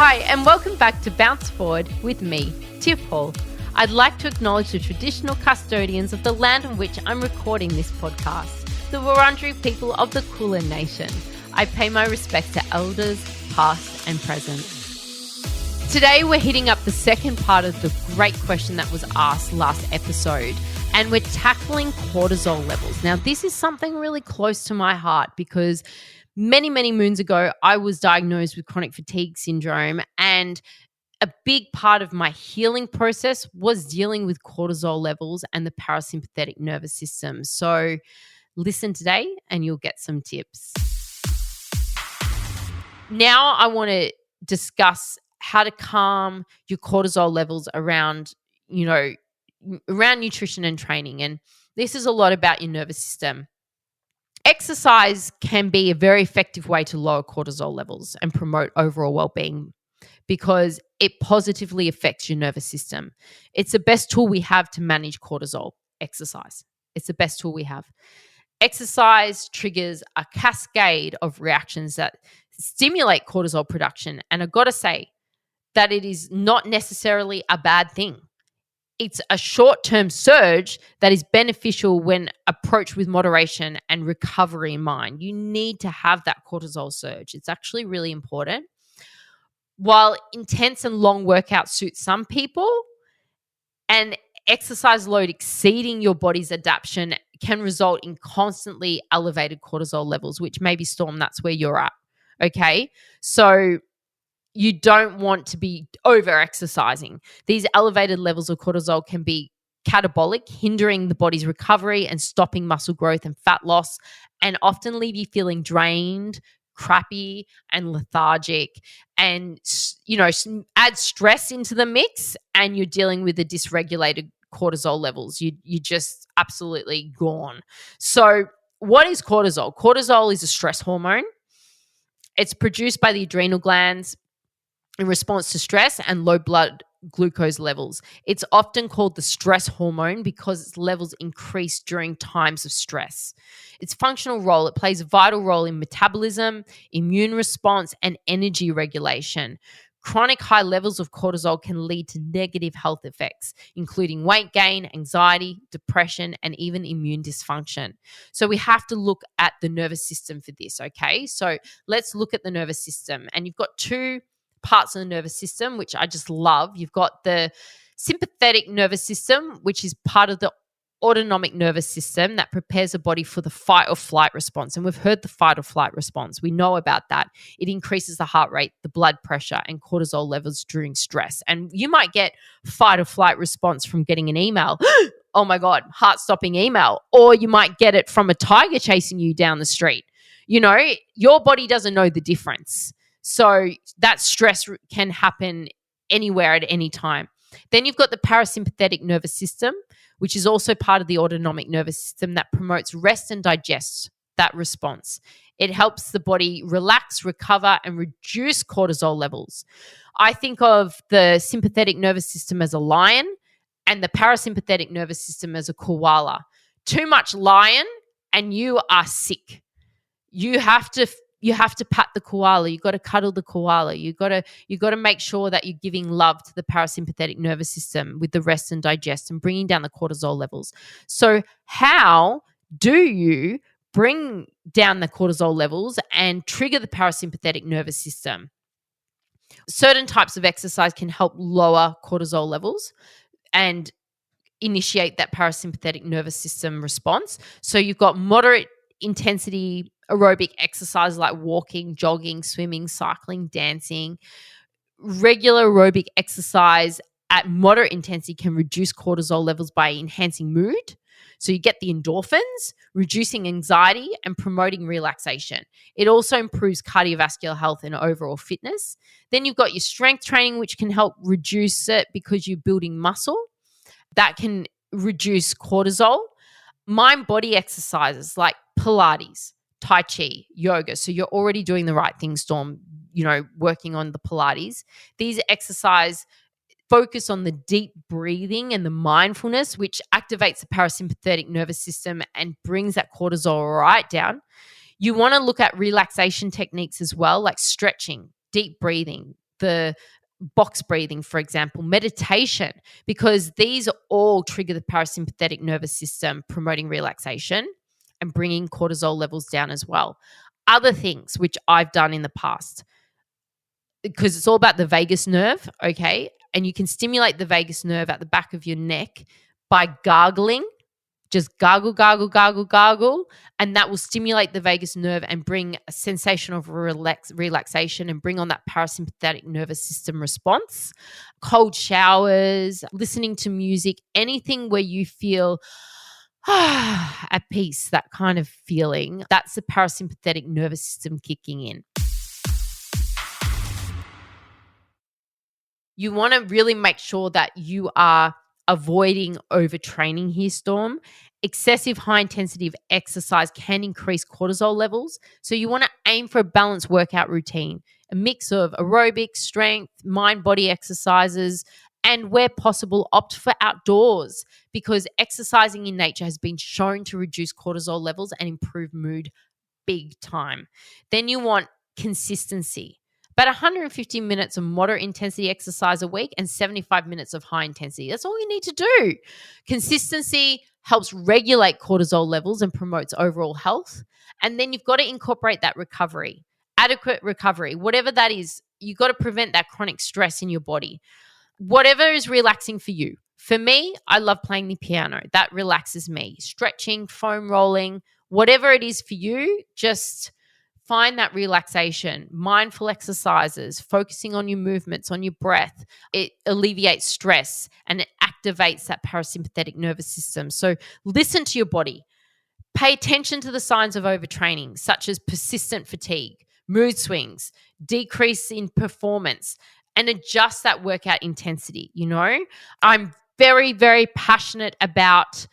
Hi, and welcome back to Bounce Forward with me, Tiff Hall. I'd like to acknowledge the traditional custodians of the land on which I'm recording this podcast, the Wurundjeri people of the Kulin Nation. I pay my respects to elders, past and present. Today, we're hitting up the second part of the great question that was asked last episode, and we're tackling cortisol levels. Now, this is something really close to my heart because many moons ago, I was diagnosed with chronic fatigue syndrome, and a big part of my healing process was dealing with cortisol levels and the parasympathetic nervous system. So listen today and you'll get some tips. Now I want to discuss how to calm your cortisol levels around nutrition and training. And this is a lot about your nervous system. Exercise can be a very effective way to lower cortisol levels and promote overall well-being because it positively affects your nervous system. It's the best tool we have to manage cortisol, exercise. It's the best tool we have. Exercise triggers a cascade of reactions that stimulate cortisol production. And I've got to say that it is not necessarily a bad thing. It's a short-term surge that is beneficial when approached with moderation and recovery in mind. You need to have that cortisol surge. It's actually really important. While intense and long workouts suit some people, and exercise load exceeding your body's adaptation can result in constantly elevated cortisol levels, which maybe, Storm, that's where you're at. Okay? So you don't want to be over-exercising. These elevated levels of cortisol can be catabolic, hindering the body's recovery and stopping muscle growth and fat loss, and often leave you feeling drained, crappy, and lethargic. And, add stress into the mix and you're dealing with the dysregulated cortisol levels. You're just absolutely gone. So what is cortisol? Cortisol is a stress hormone. It's produced by the adrenal glands in response to stress and low blood glucose levels. It's often called the stress hormone because its levels increase during times of stress. Its functional role, it plays a vital role in metabolism, immune response, and energy regulation. Chronic high levels of cortisol can lead to negative health effects, including weight gain, anxiety, depression, and even immune dysfunction. So we have to look at the nervous system for this, okay? So let's look at the nervous system. And you've got two parts of the nervous system, which I just love. You've got the sympathetic nervous system, which is part of the autonomic nervous system that prepares the body for the fight or flight response. And we've heard the fight or flight response. We know about that. It increases the heart rate, the blood pressure, and cortisol levels during stress. And you might get fight or flight response from getting an email. Oh my God, heart-stopping email. Or you might get it from a tiger chasing you down the street. Your body doesn't know the difference. So that stress can happen anywhere at any time. Then you've got the parasympathetic nervous system, which is also part of the autonomic nervous system that promotes rest and digest that response. It helps the body relax, recover, and reduce cortisol levels. I think of the sympathetic nervous system as a lion and the parasympathetic nervous system as a koala. Too much lion and you are sick. You have to pat the koala. You got to cuddle the koala. You got to make sure that you're giving love to the parasympathetic nervous system with the rest and digest and bringing down the cortisol levels. So how do you bring down the cortisol levels and trigger the parasympathetic nervous system? Certain types of exercise can help lower cortisol levels and initiate that parasympathetic nervous system response. So you've got moderate intensity aerobic exercise like walking, jogging, swimming, cycling, dancing. Regular aerobic exercise at moderate intensity can reduce cortisol levels by enhancing mood. So you get the endorphins, reducing anxiety and promoting relaxation. It also improves cardiovascular health and overall fitness. Then you've got your strength training, which can help reduce it because you're building muscle. That can reduce cortisol. Mind-body exercises like Pilates, Tai Chi, yoga. So you're already doing the right thing, Storm, working on the Pilates. These exercise focus on the deep breathing and the mindfulness, which activates the parasympathetic nervous system and brings that cortisol right down. You want to look at relaxation techniques as well, like stretching, deep breathing, the box breathing, for example, meditation, because these all trigger the parasympathetic nervous system, promoting relaxation and bringing cortisol levels down as well. Other things which I've done in the past, because it's all about the vagus nerve, okay? And you can stimulate the vagus nerve at the back of your neck by gargling. Just gargle, gargle, gargle, gargle, and that will stimulate the vagus nerve and bring a sensation of relaxation and bring on that parasympathetic nervous system response. Cold showers, listening to music, anything where you feel at peace, that kind of feeling, that's the parasympathetic nervous system kicking in. You want to really make sure that you are avoiding overtraining here, Storm. Excessive high intensity of exercise can increase cortisol levels. So you want to aim for a balanced workout routine, a mix of aerobic, strength, mind-body exercises, and where possible, opt for outdoors, because exercising in nature has been shown to reduce cortisol levels and improve mood big time. Then you want consistency. About 150 minutes of moderate intensity exercise a week and 75 minutes of high intensity. That's all you need to do. Consistency helps regulate cortisol levels and promotes overall health. And then you've got to incorporate that recovery, adequate recovery, whatever that is. You've got to prevent that chronic stress in your body. Whatever is relaxing for you. For me, I love playing the piano. That relaxes me. Stretching, foam rolling, whatever it is for you, just find that relaxation, mindful exercises, focusing on your movements, on your breath. It alleviates stress and it activates that parasympathetic nervous system. So listen to your body. Pay attention to the signs of overtraining, such as persistent fatigue, mood swings, decrease in performance, and adjust that workout intensity. I'm very, very passionate about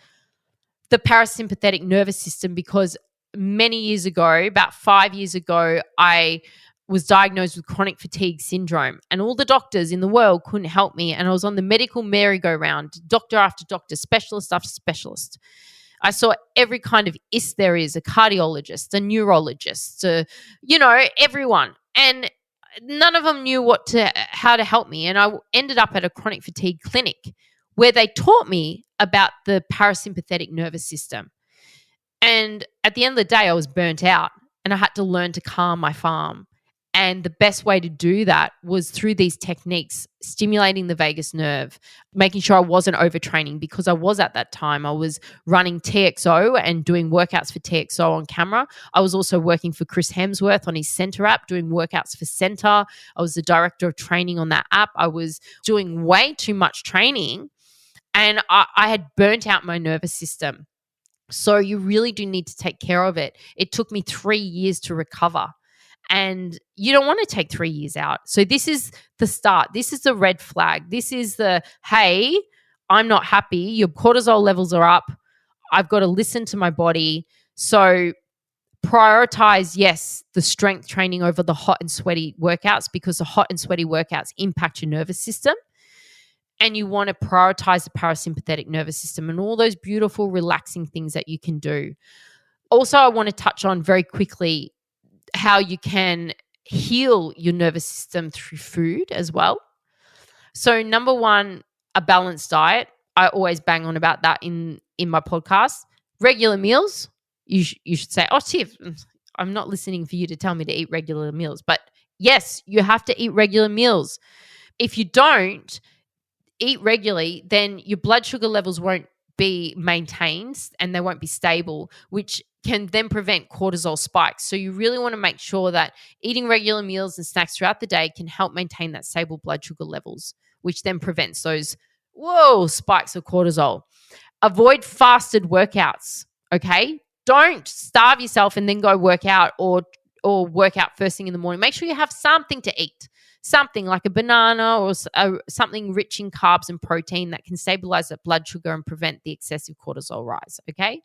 the parasympathetic nervous system because many years ago, about 5 years ago, I was diagnosed with chronic fatigue syndrome, and all the doctors in the world couldn't help me. And I was on the medical merry-go-round, doctor after doctor, specialist after specialist. I saw every kind of ist there is, a cardiologist, a neurologist, everyone. And none of them knew how to help me. And I ended up at a chronic fatigue clinic where they taught me about the parasympathetic nervous system. And at the end of the day, I was burnt out and I had to learn to calm my farm. And the best way to do that was through these techniques, stimulating the vagus nerve, making sure I wasn't overtraining, because I was at that time. I was running TXO and doing workouts for TXO on camera. I was also working for Chris Hemsworth on his Center app, doing workouts for Center. I was the director of training on that app. I was doing way too much training and I had burnt out my nervous system. So you really do need to take care of it. It took me 3 years to recover. And you don't want to take 3 years out. So this is the start. This is the red flag. This is the, hey, I'm not happy. Your cortisol levels are up. I've got to listen to my body. So prioritize, yes, the strength training over the hot and sweaty workouts, because the hot and sweaty workouts impact your nervous system. And you want to prioritize the parasympathetic nervous system and all those beautiful, relaxing things that you can do. Also, I want to touch on very quickly how you can heal your nervous system through food as well. So number one, a balanced diet. I always bang on about that in my podcast. Regular meals. You should say, oh, Tiff, I'm not listening for you to tell me to eat regular meals. But yes, you have to eat regular meals. If you don't eat regularly, then your blood sugar levels won't be maintained and they won't be stable, which can then prevent cortisol spikes. So you really want to make sure that eating regular meals and snacks throughout the day can help maintain that stable blood sugar levels, which then prevents those spikes of cortisol. Avoid fasted workouts, okay? Don't starve yourself and then go work out or work out first thing in the morning. Make sure you have something to eat. Something like a banana or something rich in carbs and protein that can stabilize that blood sugar and prevent the excessive cortisol rise, okay?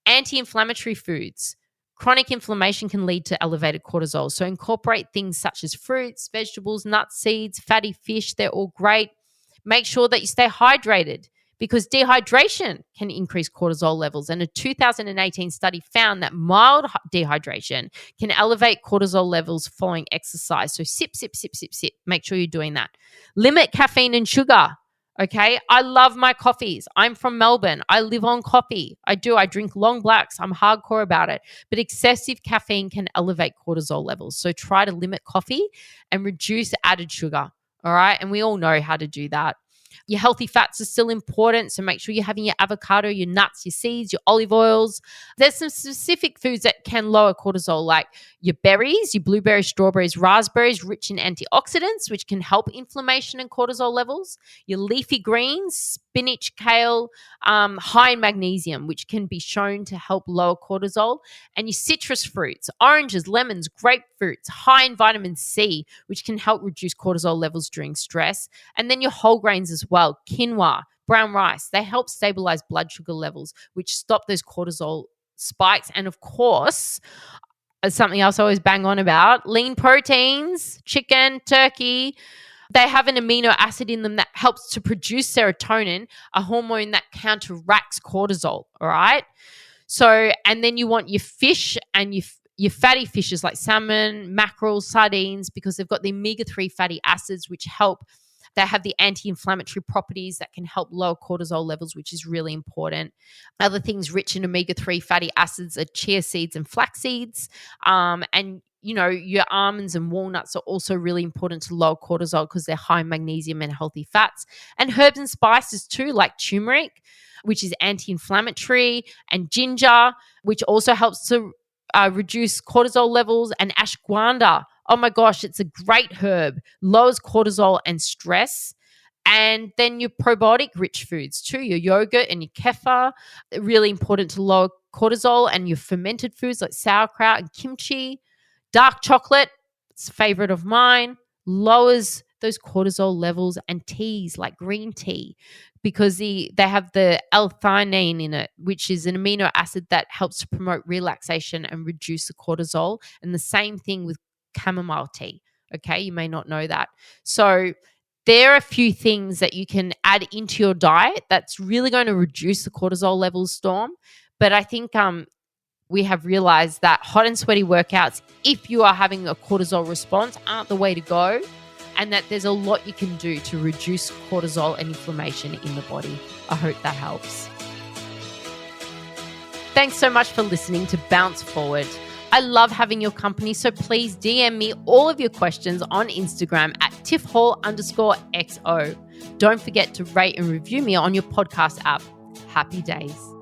Anti-inflammatory foods. Chronic inflammation can lead to elevated cortisol. So incorporate things such as fruits, vegetables, nuts, seeds, fatty fish. They're all great. Make sure that you stay hydrated. because dehydration can increase cortisol levels. And a 2018 study found that mild dehydration can elevate cortisol levels following exercise. So sip, sip, sip, sip, sip. Make sure you're doing that. Limit caffeine and sugar. Okay. I love my coffees. I'm from Melbourne. I live on coffee. I drink long blacks. I'm hardcore about it. But excessive caffeine can elevate cortisol levels. So try to limit coffee and reduce added sugar. All right. And we all know how to do that. Your healthy fats are still important. So make sure you're having your avocado, your nuts, your seeds, your olive oils. There's some specific foods that can lower cortisol, like your berries, your blueberries, strawberries, raspberries, rich in antioxidants, which can help inflammation and cortisol levels. Your leafy greens, spinach, kale, high in magnesium, which can be shown to help lower cortisol. And your citrus fruits, oranges, lemons, grapefruits, high in vitamin C, which can help reduce cortisol levels during stress. And then your whole grains as well, quinoa, brown rice, they help stabilize blood sugar levels, which stop those cortisol spikes. And of course, something else I always bang on about, lean proteins, chicken, turkey, they have an amino acid in them that helps to produce serotonin, a hormone that counteracts cortisol, all right? So, and then you want your fish and your fatty fishes like salmon, mackerel, sardines, because they've got the omega-3 fatty acids, which help. They have the anti-inflammatory properties that can help lower cortisol levels, which is really important. Other things rich in omega-3 fatty acids are chia seeds and flax seeds. And, you know, your almonds and walnuts are also really important to lower cortisol because they're high in magnesium and healthy fats. And herbs and spices too, like turmeric, which is anti-inflammatory, and ginger, which also helps to reduce cortisol levels, and ashwagandha. Oh my gosh, it's a great herb, lowers cortisol and stress. And then your probiotic rich foods too, your yogurt and your kefir, really important to lower cortisol, and your fermented foods like sauerkraut and kimchi. Dark chocolate, it's a favorite of mine, lowers those cortisol levels, and teas like green tea, because they have the L-theanine in it, which is an amino acid that helps to promote relaxation and reduce the cortisol. And the same thing with chamomile tea. Okay, you may not know that. So there are a few things that you can add into your diet that's really going to reduce the cortisol levels, Storm. But I think we have realized that hot and sweaty workouts, if you are having a cortisol response, aren't the way to go, and that there's a lot you can do to reduce cortisol and inflammation in the body. I hope that helps. Thanks so much for listening to Bounce Forward. I love having your company, so please DM me all of your questions on Instagram at tiffhall_XO. Don't forget to rate and review me on your podcast app. Happy days.